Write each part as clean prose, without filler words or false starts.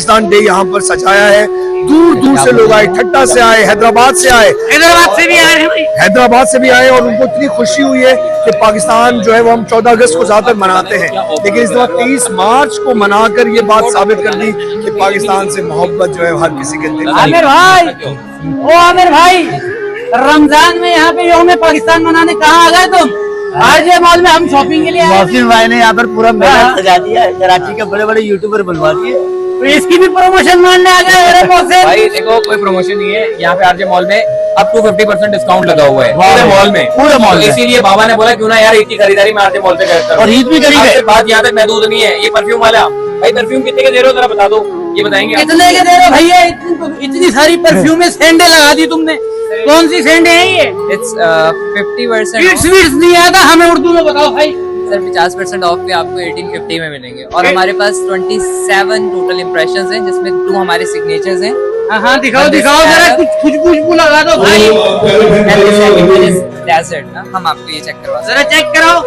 Pakistan day यहाँ पर सजाया है। दूर दूर से लोग आए, ठट्टा से आए, हैदराबाद से आए, हैदराबाद से भी आए और उनको इतनी खुशी हुई है कि पाकिस्तान जो है वो हम 14 अगस्त को ज्यादातर मनाते हैं, लेकिन इस दफा 23 मार्च को मनाकर ये बात साबित कर दी कि पाकिस्तान से मोहब्बत जो है हर किसी के दिल में। आमिर भाई रमजान में यहाँ पे यौम पाकिस्तान मनाने कहाँ आ गए तुम? आरजे मॉल में हम शॉपिंग के लिए आए। मोहसिन भाई ने यहाँ पर पूरा मेला सजा दिया है, कराची के बड़े बड़े यूट्यूबर बुलवा दिए, तो इसकी भी प्रमोशन मानने आ गए। भाई देखो कोई प्रमोशन नहीं है यहाँ पे, आरजे मॉल में अब to 50% डिस्काउंट लगा हुआ है पूरे मॉल में, पूरे मॉल में। इसीलिए बाबा ने बोला क्यों ना यार इतनी खरीदारी में आरजे मॉल से करता हूं। और ईद भी करीब बात यहाँ तक महदूद नहीं है। ये परफ्यूम वाला भाई, परफ्यूम कितने के दे रहे हो जरा बता दो, ये बताएंगे कितने के दे रहे हो भैया? इतनी सारी परफ्यूम में सेंडे लगा दी तुमने, कौन सी सेंडे है ये? इट्स 50% स्वीट्स नहीं आता, हमें उर्दू में बताओ भाई। सर 50% ऑफ पे आपको 1850 में मिलेंगे और हमारे पास 27 टोटल इम्प्रेशंस हैं जिसमें 2 हमारे सिग्नेचर्स हैं। हाँ दिखाओ जरा, कुछ खुशबू लगा दो भाई। डेजर्ट ना, हम आपको ये चेक करवा जरा चेक कराओ।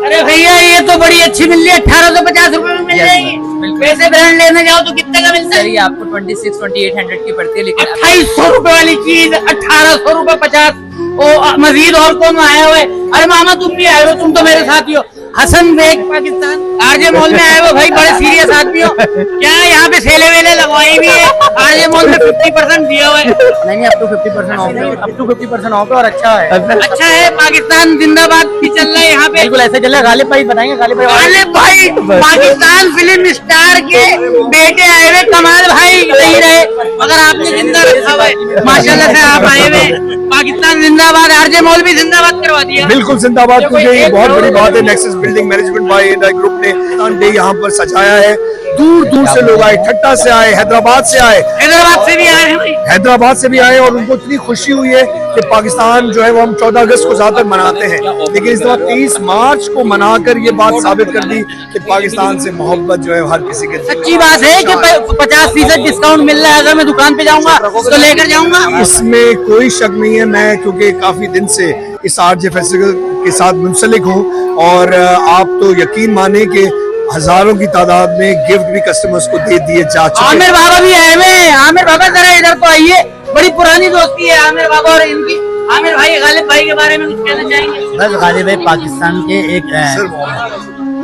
अरे भैया ये तो बड़ी अच्छी मिल रही है, 1850 रुपए में मिल जाएगी। वैसे ब्रांड लेने जाओ तो कितने का मिलता है? ये आपको 26-2800 की पड़ती है, लेकिन 2800 रुपए वाली चीज 1800 रुपए 50। ओ मजीद और कौन आया हुआ है? अरे मामा तुम भी आए हो, तुम तो मेरे साथ ही हो। हसन बेग पाकिस्तान आरजे मॉल में आए हो भाई, बड़े सीरियस आदमी हो क्या? यहाँ पे सेले वेले लगवाई भी है, आरजे मॉल में 50% दिया हुआ है। नहीं up to 50% ऑफ है, up to 50% ऑफ है और अच्छा है। अच्छा है, पाकिस्तान जिंदाबाद भी चल रहा है यहाँ पे, बिल्कुल ऐसे चल रहा है। गालिब भाई बताएंगे, गालिब भाई पाकिस्तान फिल्म स्टार के बेटे आए हुए, कमाल भाई नहीं रहे मगर आपने जिंदा रखा हुआ है माशाल्लाह से। आप आए हुए, पाकिस्तान जिंदाबाद, आरजे मॉल भी जिंदाबाद करवा दिया। बिल्कुल जिंदाबाद, क्योंकि ये बहुत बड़ी बात है। Nexus building management by India group ने पाकिस्तान डे यहाँ पर सजाया है। दूर दूर से लोग आए, ठट्टा से आए, हैदराबाद से आए, हैदराबाद से भी आए और उनको इतनी खुशी हुई है कि पाकिस्तान जो है वो हम 14 अगस्त को ज्यादातर मनाते हैं, लेकिन इस दफा 23 मार्च को मनाकर ये बात साबित कर दी कि पाकिस्तान से मोहब्बत जो है हर किसी के। सच्ची बात है कि 50% डिस्काउंट मिल रहा है। अगर मैं दुकान पे जाऊंगा तो लेकर जाऊंगा, इसमें कोई शक नहीं है। मैं क्योंकि काफी दिन से इस आरजे फेस्टिवल के साथ मुंसलिक हूँ और आप तो यकीन माने कि हजारों की तादाद में गिफ्ट भी कस्टमर्स को दे दिए जा चुके हैं। आमिर बाबा भी आए हुए। आमिर बाबा जरा इधर तो आइए, बड़ी पुरानी दोस्ती है आमिर बाबा और इनकी। आमिर भाई, गालिब भाई के बारे में कुछ कहना चाहेंगे? बस गालिब भाई पाकिस्तान के एक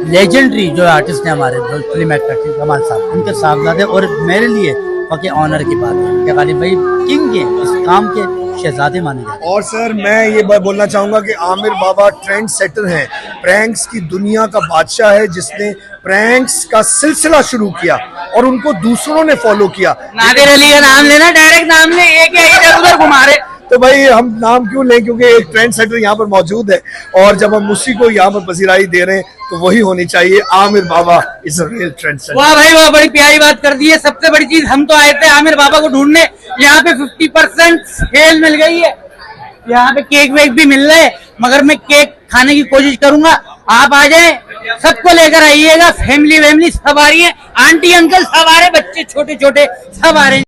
लेजेंडरी जो आर्टिस्ट है हमारे फिल्म एक्टर कमाल साहब, उनके साहबजादे और मेरे लिए बाकी ऑनर की बात है कि गालिब भाई किंग के इस काम के शहजादे माने जाते हैं। और सर मैं ये बोलना चाहूंगा कि आमिर बाबा ट्रेंड सेटर हैं, प्रैंक्स की दुनिया का बादशाह है जिसने प्रैंक्स का सिलसिला शुरू किया और उनको दूसरों ने फॉलो किया। नादिर अली का नाम लेना, डायरेक्ट नाम ले, एक इधर उधर घुमा रहे। तो भाई हम नाम क्यों लें, क्योंकि एक ट्रेंड सेटर यहाँ पर मौजूद है और जब हम उसी को यहाँ पर पसीराई दे रहे हैं तो वही होनी चाहिए। Aamir Baba is a real trendsetter. वाह भाई वाह, बड़ी प्यारी बात कर दी है। सबसे बड़ी चीज, हम तो आए थे आमिर बाबा को ढूंढने, यहाँ पे 50% सेल मिल गई है। यहाँ पे केक वेक भी मिल रहे हैं मगर मैं केक खाने की कोशिश करूंगा। आप आ जाए, सबको लेकर आइएगा, फैमिली सब आ रही है, आंटी अंकल सब आ रहे, बच्चे छोटे छोटे सब आ रहे हैं।